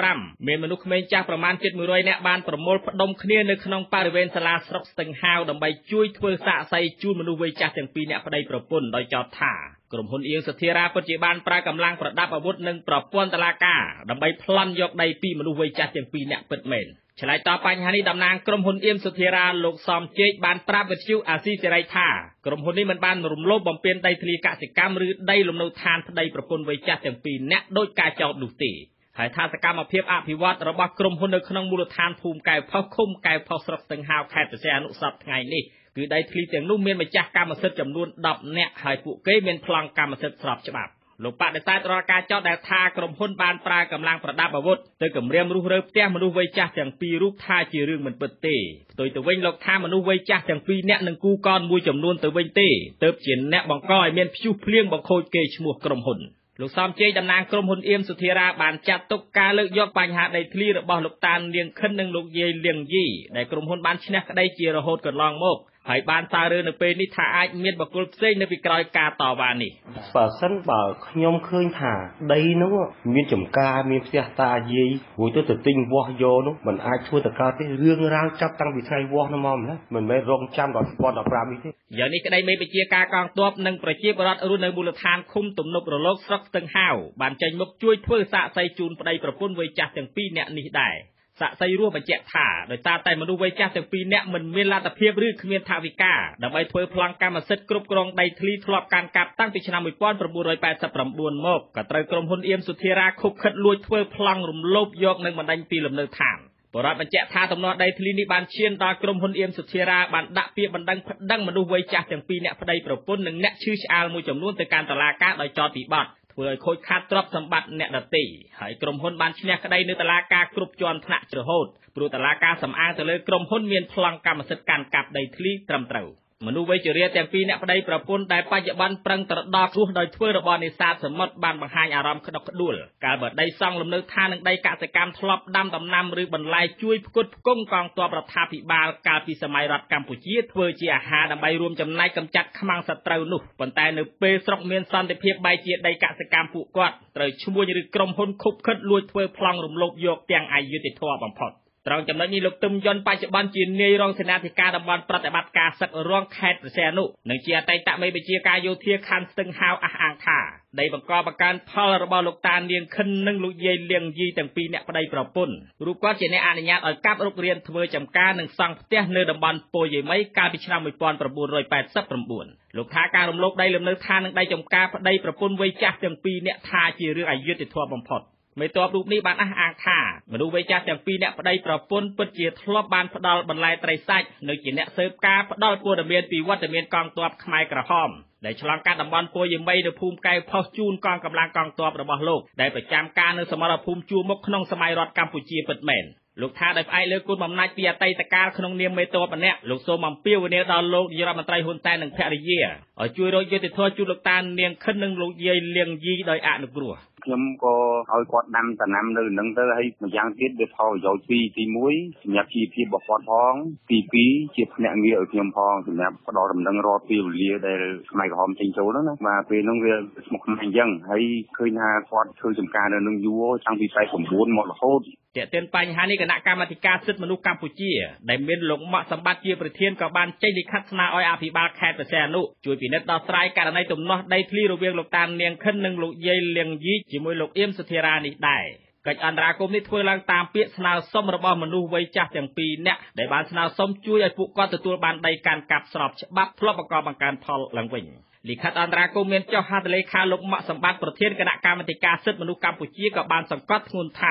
2015មានមនុស្សក្មេងចាស់ប្រមាណជិត100នាក់បានប្រមូលផ្ដុំគ្នានៅក្នុងបរិវេណសាលាស្រុកស្ទឹងហាវដើម្បីជួយធ្វើសាកសីជូនមនុស្សវ័យចាស់ទាំងពីរនាក់ប្តីប្រពន្ធដោយចោទថាក្រុមហ៊ុនអៀងសុធារាពិតជាបានប្រើកម្លាំងប្រដាប់អាវុធនិងប្រព័ន្ធតុលាការដើម្បីប្លន់យកដីពីមនុស្សវ័យចាស់ទាំងពីរនាក់ពិតមែនឆ្លើយតបបញ្ហានេះតំណាងក្រុមហ៊ុនអៀមសុធារាលោកសំជេកបានប្រាប់វិទ្យុអាស៊ីសេរីថាក្រុមហ៊ុននេះមិនបានរំលោភបំពានដីធ្លីកសិកម្មឬដីលំនៅឋានប្តីប្រពន្ធវ័យចាស់ទាំងពីរនាក់ដោយការចោទនោះទេ ហើយថាសកម្មភាពអភិវឌ្ឍរបស់ក្រុមហ៊ុននៅក្នុងមូលដ្ឋានភូមិកែវផុសឃុំកែវផុសស្រុកស្ទឹងហាវខេត្តព្រះសីហនុសប្តាហ៍ថ្ងៃនេះគឺដីធ្លីទាំងនោះមានម្ចាស់កម្មសិទ្ធិចំនួន10នាក់ហើយពួកគេមានប្លង់កម្មសិទ្ធិស្របច្បាប់លោកបដិសេធរាល់ការចោទដែលថាក្រុមហ៊ុនបានប្រើកម្លាំងប្រដាប់អាវុធទៅគំរាមរុះរើផ្ទះមនុស្សវ័យចាស់ទាំងពីររូបថាជារឿងមិនពិតទេផ្ទុយទៅវិញលោកថាមនុស្សវ័យចាស់ទាំងពីរនាក់និងគូកនមួយចំនួនទៅវិញទេទើបជាអ្នកបង្កឲ្យមានព្យុះភ្លៀងបង្ខូចកេរ្តិ៍ឈ្មោះក្រុមហ៊ុនលោកសំជ័យតំណាងក្រុមហ៊ុនអៀមសុធារាបានចាត់ទុកការលើកយកបញ្ហាដីធ្លីរបស់លោកតានលៀងខិននិងលោកយាយលៀងយីដែលក្រុមហ៊ុនបានឈ្នះក្តីជារហូតកន្លងមកហើយបានតើរើនៅពេលនេះថាអាចមានបុគ្គលផ្សេងនៅពីក្រោយការតវ៉ានេះបើសិនបើខ្ញុំឃើញថាដីនោះមានចំការមានផ្ទះតាយាយរួចទៅទិញវាស់យកនោះมันអាចធ្វើតកើតទេរឿងរ៉ាវចាប់តាំងពីថ្ងៃវាស់នោះមកម្ល៉េះមិនមែនរងចាំដល់2015នេះទេយ៉ាងនេះក្តីមេបញ្ជាការកងទ័ពនិងប្រជាពលរដ្ឋរស់នៅមូលដ្ឋានឃុំទំនប់រលកស្រុកស្ទឹងហាវបានចេញមុខជួយធ្វើសាកសីជូនប្តីប្រពន្ធវ័យចាស់ទាំងពីរនាក់នេះដែរសាកសីរស់បញ្ជាក់ថាដោយសារតែមនុស្សវ័យចាស់ទាំងពីរនាក់មិនមានលទ្ធភាពឬគ្មានថវិកាដើម្បីធ្វើប្លង់កម្មសិទ្ធិគ្រប់គ្រងដីធ្លីធ្លាប់កាន់កាប់តាំងពីឆ្នាំ1989មកក៏ត្រូវក្រុមហ៊ុនអៀមសុធារាខុបខិតលួចធ្វើប្លង់រំលោភយកនិងបណ្ដេញពីលំនៅឋានបរិវត្តបញ្ជាក់ថាទំនាស់ដីធ្លីនេះបានឈានដល់ក្រុមហ៊ុនអៀមសុធារាបានដាក់ពាក្យបណ្ដឹងប្តឹងមនុស្សវ័យចាស់ទាំងពីរនាក់ប្តីប្រពន្ធនិងអ្នកឈឺឆ្អាលមួយចំនួនទៅកាន់តុលាការដោយចោទពីបទធ្វើឲ្យខូចខាតទ្រព្យសម្បត្តិអ្នកដទៃហើយក្រុមហ៊ុនបានឈ្នះក្តីនៅតុលាការគ្រប់ជាន់ថ្នាក់រហូតព្រោះតុលាការសំអាងទៅលើក្រុមហ៊ុនមានប្លង់កម្មសិទ្ធិកាន់កាប់ដីធ្លីត្រឹមត្រូវមនុស្សវ័យជរាទាំងពីរអ្នកប្តីប្រពន្ធដែលបច្ចុប្បន្នប្រឹងត្រដកគ្រោះដោយធ្វើរបរនេសាទសមុទ្របានបង្ហាញអារម្មណ៍ក្តុកក្តួលកាលបើដីសង់លំនៅឋាននិងដីកសិកម្មធ្លាប់ដាំដំណាំឬបន្លែជួយផ្គត់ផ្គង់កងទ័ពរដ្ឋាភិបាលកាលពីសម័យរដ្ឋកម្ពុជាធ្វើជាអាហារដើម្បីរួមចំណែកកម្ចាត់ខ្មាំងសត្រូវនោះប៉ុន្តែនៅពេលស្រុកមានសន្តិភាពបែរជាដីកសិកម្មពួកគាត់ត្រូវឈ្មួញឬក្រុមហ៊ុនខុបខិតលួចធ្វើប្លង់រំលោភយកទាំងអយុត្តិធម៌បំផុតត្រង់ចំណុចនេះលោកទឹមយុនបច្ចុប្បន្នជានាយរងសេនាធិការតំបន់ប្រតិបត្តិការសឹករងខេត្តព្រះសីហនុនិងជាអតីតមេបញ្ជាការយោធាខណ្ឌស្ទឹងហាវអះអាងថាដីបង្កបង្កើនផលរបស់លោកតានលៀងខិននិងលោកយាយលៀងយីទាំងពីរអ្នកប្តីប្រពន្ធរូបគាត់ជាអ្នកអនុញ្ញាតឲ្យកាប់រុករានធ្វើចំការនិងសង់ផ្ទះនៅតំបន់ពោយីមីកាលពីឆ្នាំ1989លោកថាការរំលោភដីលំនៅឋាននិងដីចំការប្តីប្រពន្ធវ័យចាស់ទាំងពីរអ្នកថាជារឿងអយុត្តិធម៌បំផុតមេតបរូបនេះបានអះអាងថាមនុស្សវ័យចាស់ទាំងពីរអ្នកប្តីប្រពន្ធពិតជាធ្លាប់បានផ្ដល់បន្លែត្រីសាច់នៅជាអ្នកស៊ើបការផ្ដល់ព័ត៌មានពីវត្តមានកងទ័ពខ្មែរក្រហមដែលឆ្លងកាត់តំបន់ពោយីមីនៅភូមិកែវផុសជូនកងកម្លាំងកងទ័ពរបស់លោកដែលប្រចាំការនៅសមរភូមិជួរមុខក្នុងសម័យរដ្ឋកម្ពុជាពិតមែនលោកថាដោយផ្អែកលើគុណបំណាច់ពីអតីតកាលក្នុងនាមមេតបម្នាក់លោកសូមអំពាវនាវដល់លោកនាយរដ្ឋមន្ត្រីហ៊ុនសែននិងភរិយាឲ្យជួយរកយុត្តិធម៌ជូនលោកតាននាងខិននិងលោកយាយលៀងយីដោយអនុគ្រោះខ្ញុំក៏ឲ្យគាត់ដាំដំណាំនៅនឹងទៅហើយម្យ៉ាងទៀតវាផលប្រយោជន៍ទី1សម្រាប់ជីវភាពរបស់គាត់ផងទី2ជាភ្នាក់ងារឲ្យខ្ញុំផងសម្រាប់ផ្ដល់ដំណឹងរាល់ពេលវេលាដែលខ្មែរក្រហមចេញចូលហ្នឹងណាបាទពេលហ្នឹងវាស្មុគស្មាញអញ្ចឹងហើយឃើញថាគាត់ធ្វើចំការនៅនឹងយូរតាំងពី49មករហូតទាក់ទិនបញ្ហានេះគណៈកម្មាធិការសិទ្ធិមនុស្សកម្ពុជាដែលមានលោកម៉ាក់សម្បត្តិជាប្រធានក៏បានចេញលិខិតស្នើឲ្យអភិបាលខេត្តព្រះសីហនុជួយពិនិត្យដោះស្រាយករណីទំនាស់ដីធ្លីរវាងលោកតាននាងខិននិងលោកយាយលៀងយីជាមួយលោកអៀមសុធារានេះដែរកិច្ចអន្តរាគមន៍នេះធ្វើឡើងតាមពាក្យស្នើសុំរបស់មនុស្សវ័យចាស់ទាំងពីរនាក់ដែលបានស្នើសុំជួយឲ្យពួកគាត់ទទួលបានដីកាន់កាប់ស្របច្បាប់ធ្លាប់បង្កបង្កើនផលឡើងវិញលិខិតអន្តរាគមន៍មានចុះហត្ថលេខាលោកម៉ាក់សម្បត្តិប្រធានគណៈកម្មាធិការសិទ្ធិមនុស្សកម្ពុជាក៏បានសង្កត់ធ្ងន់ថា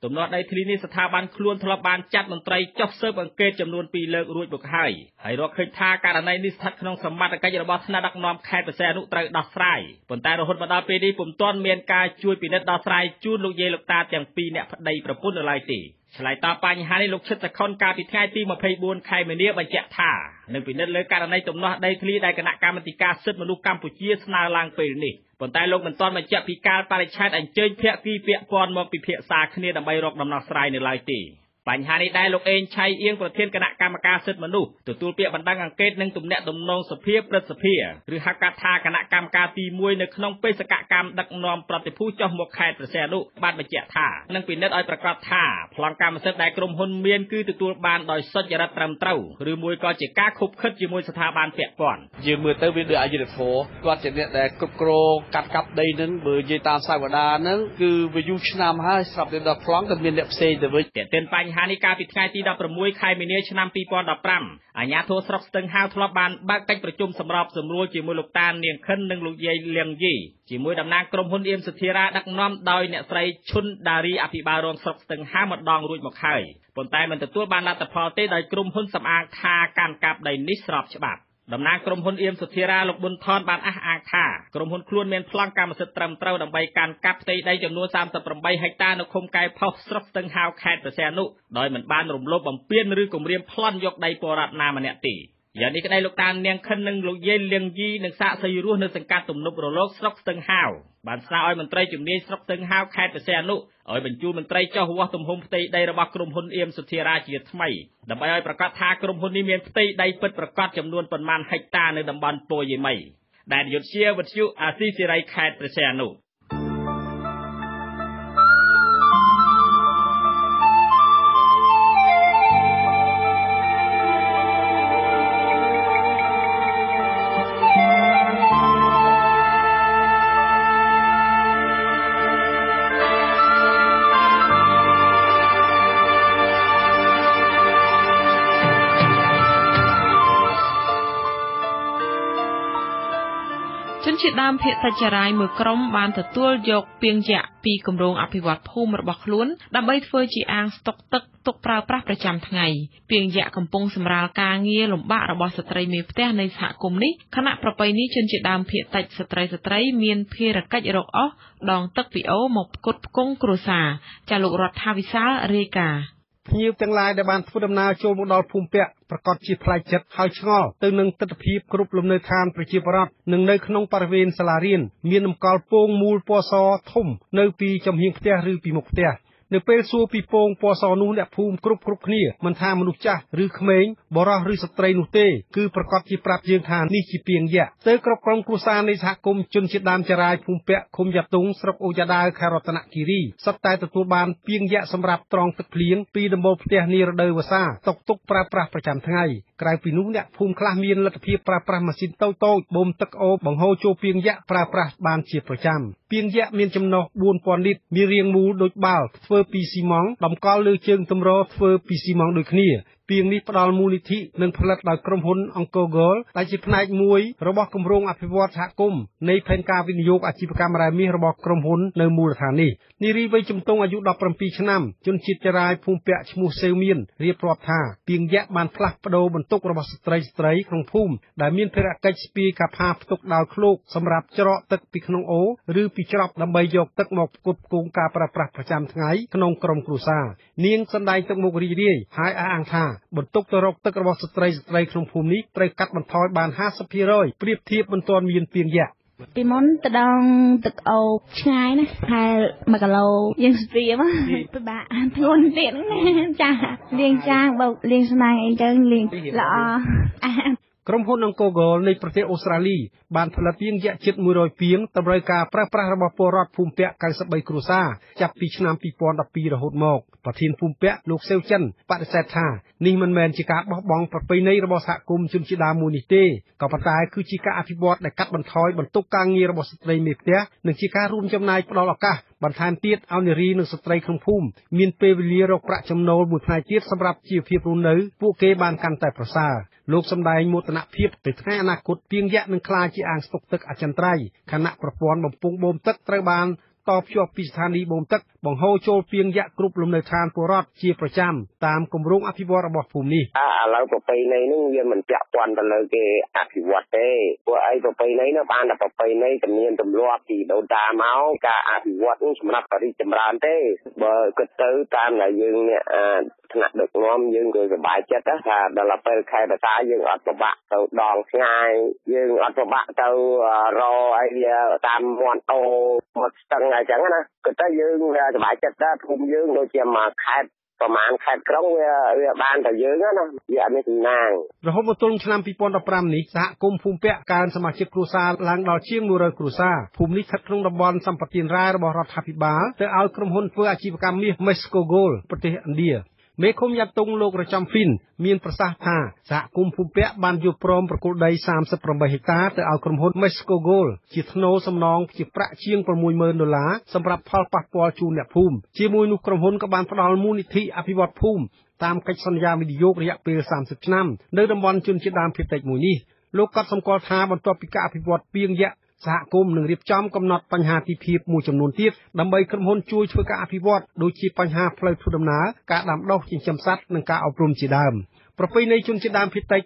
ទំនាស់ដីធ្លីនេះស្ថាប័នខ្លួនធ្លាប់បានចាត់មន្ត្រីចុះស៊ើបអង្កេតចំនួន2លើករួចមកហើយរកឃើញថាករណីនេះស្ថិតក្នុងសមត្ថកិច្ចរបស់ថ្នាក់ដឹកនាំខេត្តព្រះសីហនុត្រូវដោះស្រាយប៉ុន្តែរហូតមកដល់ពេលនេះពុំទាន់មានការជួយពិនិត្យដោះស្រាយជូនលោកយាយលោកតាទាំងពីរអ្នកប្តីប្រពន្ធនៅឡើយទេឆ្លើយតបបញ្ហានេះលោកឈិតសខុនកាលពីថ្ងៃទី24ខែមីនាបញ្ជាក់ថានឹងពិនិត្យលើករណីទំនាស់ដីធ្លីដែលគណៈកម្មាធិការសិទ្ធិមនុស្សកម្ពុជាស្នើឡើងពេលនេះប៉ុន្តែលោកមិនទាន់បញ្ជាក់ពីកាលបរិច្ឆេទអញ្ជើញភាគីពាក់ព័ន្ធមកពិភាក្សាគ្នាដើម្បីរកដំណោះស្រាយនៅឡើយទេបញ្ហានេះដែរលោកអេងឆៃអៀងប្រធានគណៈកម្មការសិទ្ធិមនុស្សទទួលពាក្យបណ្ដឹងអង្កេតនិងទំនាក់ទំនងសភាព្រឹទ្ធសភាឬហៅកាត់ថាគណៈកម្មការទី1នៅក្នុងបេសកកម្មដឹកនាំប្រតិភូចុះមកខេត្តព្រះសីហនុបានបញ្ជាក់ថានឹងពិនិត្យឲ្យប្រកាសថាប្លង់កម្មសិទ្ធិដែលក្រុមហ៊ុនមានគឺទទួលបានដោយសុចរិតត្រឹមត្រូវឬមួយក៏ជាការខុបខិតជាមួយស្ថាប័នពាក់ព័ន្ធយើងមើលទៅវាដូចអយុត្តិធម៌គាត់ជាអ្នកដែលគ្រប់គ្រងកាត់កាប់ដីនឹងបើនិយាយតាមសាវតាហ្នឹងគឺវាយូរឆ្នាំហើយស្រាប់តែដល់ប្លង់ក៏មានអ្នកផ្សេងទៅវិញតែទិនបញ្ បញ្ហានេះកាលពីថ្ងៃទី16ខែមីនាឆ្នាំ2015អាជ្ញាធរស្រុកស្ទឹងហាវធ្លាប់បានបើកកិច្ចប្រជុំសម្របសម្រួលជាមួយលោកតានាងខិននិងលោកយាយលៀងយីជាមួយតំណាងក្រុមហ៊ុនអៀមសុធារាដឹកនាំដោយអ្នកស្រីឈុនដារីអភិបាលរងស្រុកស្ទឹងហាវម្ដងរួចមកហើយប៉ុន្តែមិនទទួលបានលទ្ធផលទេដោយក្រុមហ៊ុនសម្អាងថាកាន់កាប់ដីនេះស្របច្បាប់តំណាងក្រុមហ៊ុនអៀមសុធារាលោកប៊ុនថនបានអះអាងថាក្រុមហ៊ុនខ្លួនមានប្លង់កម្មសិទ្ធិត្រឹមត្រូវដើម្បីកាន់កាប់ផ្ទៃដីចំនួន38ហិកតានៅឃុំកែផុសស្រុកស្ទឹងហាវខេត្តព្រះសីហនុដោយមិនបានរំលោភបំពានឬគំរាមប្លន់យកដីពលរដ្ឋណាម្នាក់ទេយ៉ាងនេះក្តីលោកតានាងខិននិងលោកយាយលៀងយីនឹងសាកសីរស់នៅសង្កាត់ទំនប់រលកស្រុកស្ទឹងហាវបានស្នើឲ្យមន្ត្រីជំនាញស្រុកស្ទឹងហាវខេត្តព្រះសីហនុឲ្យបញ្ជូនមន្ត្រីចុះវាស់ទំហំផ្ទៃដីរបស់ក្រុមហ៊ុនអៀមសុធារាជាថ្មីដើម្បីឲ្យប្រកាសថាក្រុមហ៊ុននេះមានផ្ទៃដីពិតប្រាកដចំនួនប៉ុន្មានហិកតានៅតំបន់ពោធិ៍យាមីដែលយុទ្ធជាវិទ្យុអាស៊ីសេរីខេត្តព្រះសីហនុជាដើមភាគតិចចរាយមួយក្រុមបានទទួលយកពាងយក្សពីគម្រោងអភិវឌ្ឍភូមិរបស់ខ្លួនដើម្បីធ្វើជាអាងស្តុកទឹកទុកប្រើប្រាស់ប្រចាំថ្ងៃពាងយក្សកំពុងសម្រាលការងារលំបាករបស់ស្ត្រីមេផ្ទះនៃសហគមន៍នេះគណៈប្រពៃណីជនជាដើមភាគតិចស្ត្រីមានភារកិច្ចរកអស់ដងទឹកពីអូមកផ្គត់ផ្គង់គ្រួសារចាលោករដ្ឋាវិសាលរាយការណ៍ភ្ញៀវទាំងឡាយដែលបានធ្វើដំណើរចូលមកដល់ភូមិពាក់ប្រកាសជាប្លែកចិត្តហើយឆ្ងល់ទៅនឹងទស្សនវិជ្ជាគ្រប់លំនៅឋានប្រជាពលរដ្ឋនិងនៅក្នុងបរិវេណសាលារៀនមានតម្កល់ពងមូលពណ៌សធំនៅពីចំហៀងផ្ទះឬពីមុខផ្ទះនៅពេលសួរពីពងពណ៌សនោះអ្នកភូមិគ្រប់គ្នាមិនថាមនុស្សចាស់ឬក្មេងបរោះឬស្ត្រីនោះទេគឺប្រកាសជាប្រាប់យើងថានេះជាពាងយក្សទៅគ្រប់ក្រុមគ្រួសារនៃសហគមន៍ជនជាតិដើមចារាយភូមិពាក់ឃុំយ៉ាតុងស្រុកអូយ៉ាដាវខេត្តរតនគិរីសុទ្ធតែទទួលបានពាងយក្សសម្រាប់ត្រងទឹកភ្លៀងពីដំបូលផ្ទះនារដូវវស្សាទុកប្រើប្រាស់ប្រចាំថ្ងៃក្រៅពីនោះអ្នកភូមិខ្លះមានលទ្ធភាពប្រើប្រាស់ម៉ាស៊ីនតូចបូមទឹកអូបង្ហូរចូលពាងយក្សប្រើប្រាស់បានជាប្រចាំពាងយក្សមានចំណុះ 4000 លីត្រមានរាងមូលដូចបាល់ធ្វើពីស៊ីម៉ង់តម្កល់លើជើងទម្រធ្វើពីស៊ីម៉ង់ដូចគ្នាពាងនេះផ្ដល់មូលនិធិនិងផលិតដោយក្រុមហ៊ុនអង្គរ Gold ដែលជាផ្នែកមួយរបស់គម្រោងអភិវឌ្ឍសហគមន៍នៃផែនការវិនិយោគអាជីវកម្មរ៉ែមាសរបស់ក្រុមហ៊ុននៅមូលដ្ឋាននេះនារីវ័យជំទង់អាយុ17ឆ្នាំជនជាតិចារាយភូមិពាក់ឈ្មោះសេវមានរៀបរាប់ថាពាងយក្សបានផ្លាស់ប្ដូរបន្ទុករបស់ស្ត្រីក្នុងភូមិដែលមានភារកិច្ចស្ពាយកាផាផ្ទុកដោយឃ្លោកសម្រាប់ច្រកទឹកពីក្នុងអូឬពីច្រប់ដើម្បីយកទឹកមកផ្គត់ផ្គង់ការប្រើប្រាស់ប្រចាំថ្ងៃក្នុងក្រុមគ្រួសារនាងសម្ដែងទឹកមុខរីករាយហើយអះអាងថាបន្ទុកទៅរកទឹករបស់ស្ត្រីក្នុងភូមិនេះត្រូវកាត់បន្ថយបាន 50% ប្រៀបធៀបមិនទាន់មានពាងយក្សពីមុនទៅដងទឹកអូឆ្ងាយណាខែ1គីឡូយើងស្ទាបពិបាកធ្ងន់ទៀតណាចាលាងចាងបោកលាងស្នាអីចឹងលាងល្អក្រុមហ៊ុនអង្គរ Gold នៃប្រទេសអូស្ត្រាលីបានផលិតពាងយក្សជិត100ពាងតម្រូវការប្រើប្រាស់របស់ពលរដ្ឋភូមិពាក់93គ្រួសារចាប់ពីឆ្នាំ2012រហូតមកប្រធានភូមិពាក់លោកសេវចិនបដិសេធថានេះមិនមែនជាការបោះបង់ប្រពៃណីរបស់សហគមន៍ជនជាតិដើមមួយនេះទេក៏ប៉ុន្តែគឺជាការអភិវឌ្ឍដែលកាត់បន្ថយបន្ទុកការងាររបស់ស្ត្រីមេផ្ទះនិងជាការរួមចំណែកផ្ដល់ឱកាសបន្ថែមទៀតឲ្យនារីនិងស្ត្រីក្នុងភូមិមានពេលវេលារកប្រាក់ចំណូលមួយថ្ងៃទៀតសម្រាប់ជីវភាពរស់នៅពួកគេបានកាន់តែប្រសើរលោកសម្ដែងមោទនភាពទៅថ្ងៃអនាគតពាងយក្សនឹងក្លាយជាអាងស្តុកទឹកអចិន្ត្រៃយ៍ខណៈប្រព័ន្ធបំពង់បូមទឹកត្រូវបានតភ្ជាប់ពីស្ថានីយ៍បូមទឹកបង្ហូរចូលពាងយក្សគ្រប់លំនៅឋានពលរដ្ឋជាប្រចាំតាមគម្រោងអភិវឌ្ឍរបស់ភូមិនេះឥឡូវប្រពៃណីនេះវាមិនពាក់ព័ន្ធទៅលើគេអភិវឌ្ឍទេព្រោះអីប្រពៃណីនោះបានតែប្រពៃណីទំនៀមទម្លាប់ពីដូនតាមកការអភិវឌ្ឍនេះសម្រាប់បរិចម្រើនទេបើគិតទៅតាមដែលយើងអ្នកថ្នាក់ដឹកនាំយើងក៏សប្បាយចិត្តថាដល់ពេលខែបតាយើងអត់ពិបាកទៅដងឆ្ងាយយើងអត់ពិបាកទៅរអីតាមមាត់អូមកស្ទឹងអញ្ចឹងណាគិតទៅយើងសប្បាយចិត្តដែរភូមិយើងដូចជាមកខេត្តប្រមាណខេត្តក្រុងវាបានតែយើងណាវាអត់មានសំណាងរហូតមកទល់ឆ្នាំ2015នេះសហគមន៍ភូមិពាក់កើនសមាជិកគ្រួសារឡើងដល់ជាង100គ្រួសារភូមិនេះស្ថិតក្នុងតំបន់សម្បត្តិរ៉ែរបស់រដ្ឋាភិបាលទៅឲ្យក្រុមហ៊ុនធ្វើអាជីវកម្មមាស Mesco Gold ប្រទេសឥណ្ឌា មេឃុំយ៉ាតុងលោករចាំហ្វីនមានប្រសាសន៍ថាសហគមន៍ភូមិពាក់បានយល់ព្រមប្រគល់ដី38ហិកតាទៅឲ្យក្រុមហ៊ុន Mexico Gold ជាថ្នូរសំណងជាប្រាក់ជាង$60,000សម្រាប់ផលប៉ះពាល់ជូនអ្នកភូមិជាមួយនោះក្រុមហ៊ុនក៏បានផ្ដល់មូលនិធិអភិវឌ្ឍភូមិតាមកិច្ចសន្យាវិនិយោគរយៈពេល30ឆ្នាំនៅតំបន់ជនជាតិដើមភាគតិចមួយនេះលោកក៏សម្គាល់ថាបន្ទាប់ពីការអភិវឌ្ឍពីងយៈសហគមន៍នឹងរៀបចំកំណត់បញ្ហាទីភាពមួយចំនួនទៀតដើម្បីក្រុមហ៊ុនជួយធ្វើការអភិវឌ្ឍដូចជាបញ្ហាផ្លូវធ្វើដំណើរការដាំដុះចិញ្ចឹមសត្វនិងការអប់រំជាដើមប្រពៃណីជនជាតិដើមភាគតិច